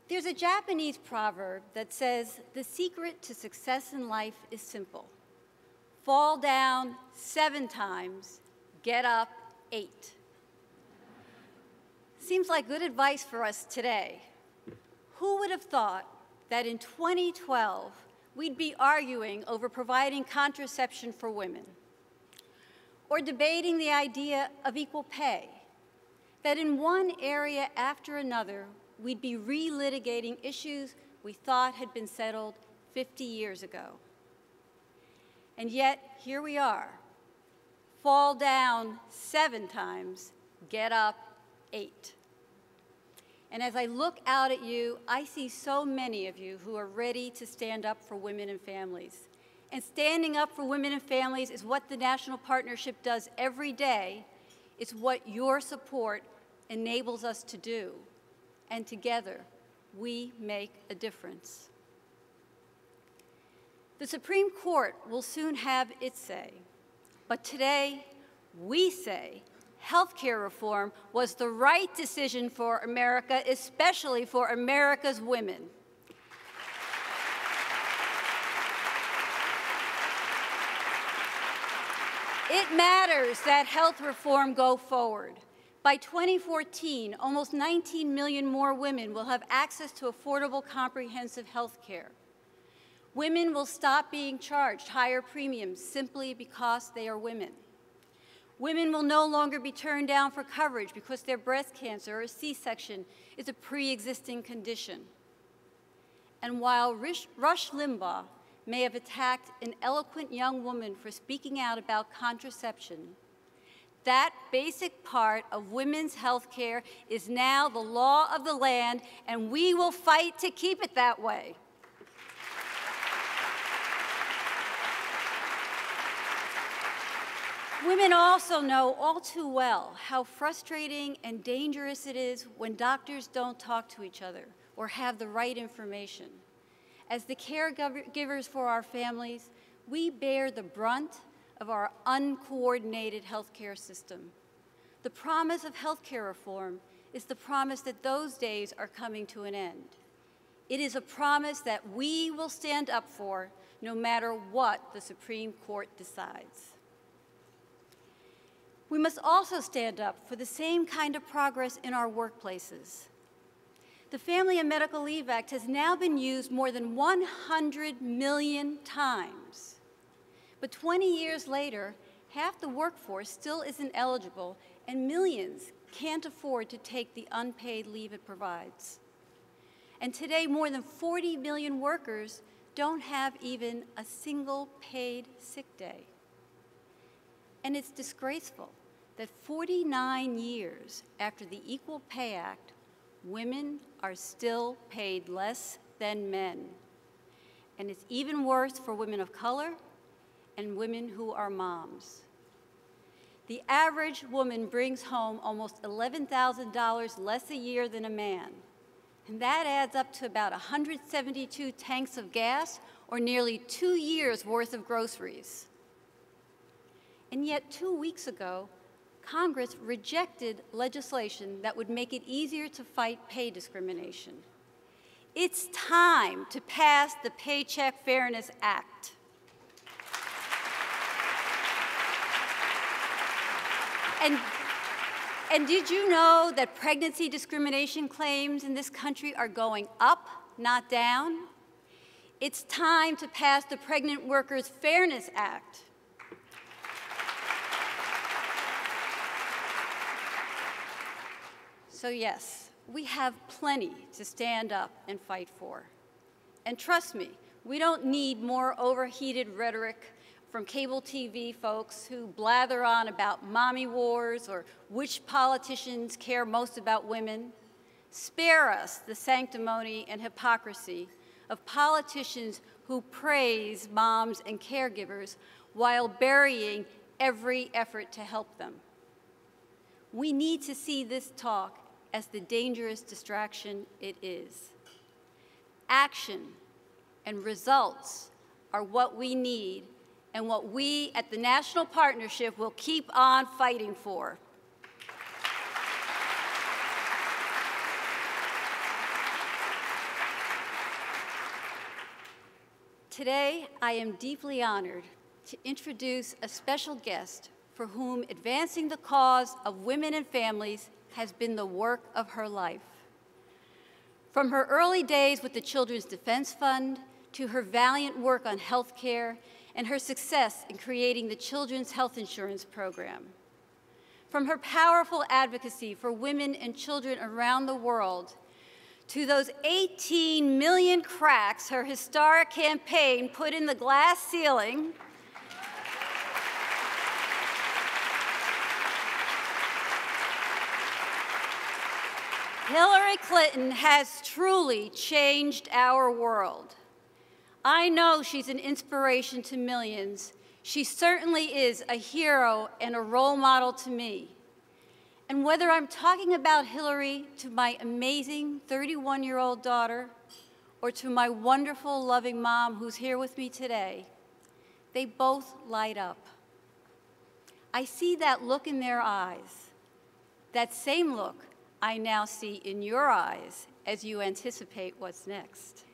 There's a Japanese proverb that says, the secret to success in life is simple. Fall down 7 times, get up 8. Seems like good advice for us today. Who would have thought that in 2012, we'd be arguing over providing contraception for women, or debating the idea of equal pay, that in one area after another, we'd be re-litigating issues we thought had been settled 50 years ago. And yet, here we are. Fall down 7 times, get up 8. And as I look out at you, I see so many of you who are ready to stand up for women and families. And standing up for women and families is what the National Partnership does every day. It's what your support enables us to do. And together, we make a difference. The Supreme Court will soon have its say, but today, we say healthcare reform was the right decision for America, especially for America's women. It matters that health reform go forward. By 2014, almost 19 million more women will have access to affordable, comprehensive health care. Women will stop being charged higher premiums simply because they are women. Women will no longer be turned down for coverage because their breast cancer or a C-section is a pre-existing condition. And while Rush Limbaugh may have attacked an eloquent young woman for speaking out about contraception, that basic part of women's health care is now the law of the land, and we will fight to keep it that way. Women also know all too well how frustrating and dangerous it is when doctors don't talk to each other or have the right information. As the caregivers for our families, we bear the brunt of our uncoordinated healthcare system. The promise of healthcare reform is the promise that those days are coming to an end. It is a promise that we will stand up for no matter what the Supreme Court decides. We must also stand up for the same kind of progress in our workplaces. The Family and Medical Leave Act has now been used more than 100 million times. But 20 years later, half the workforce still isn't eligible, and millions can't afford to take the unpaid leave it provides. And today, more than 40 million workers don't have even a single paid sick day. And it's disgraceful that 49 years after the Equal Pay Act, women are still paid less than men. And it's even worse for women of color and women who are moms. The average woman brings home almost $11,000 less a year than a man. And that adds up to about 172 tanks of gas or nearly 2 years' worth of groceries. And yet 2 weeks ago, Congress rejected legislation that would make it easier to fight pay discrimination. It's time to pass the Paycheck Fairness Act. And did you know that pregnancy discrimination claims in this country are going up, not down? It's time to pass the Pregnant Workers Fairness Act. So yes, we have plenty to stand up and fight for. And trust me, we don't need more overheated rhetoric from cable TV folks who blather on about mommy wars or which politicians care most about women. Spare us the sanctimony and hypocrisy of politicians who praise moms and caregivers while burying every effort to help them. We need to see this talk as the dangerous distraction it is. Action and results are what we need and what we at the National Partnership will keep on fighting for. Today, I am deeply honored to introduce a special guest for whom advancing the cause of women and families has been the work of her life. From her early days with the Children's Defense Fund to her valiant work on health care and her success in creating the Children's Health Insurance Program. From her powerful advocacy for women and children around the world to those 18 million cracks her historic campaign put in the glass ceiling, Hillary Clinton has truly changed our world. I know she's an inspiration to millions. She certainly is a hero and a role model to me. And whether I'm talking about Hillary to my amazing 31-year-old daughter or to my wonderful, loving mom who's here with me today, they both light up. I see that look in their eyes. That same look I now see in your eyes as you anticipate what's next.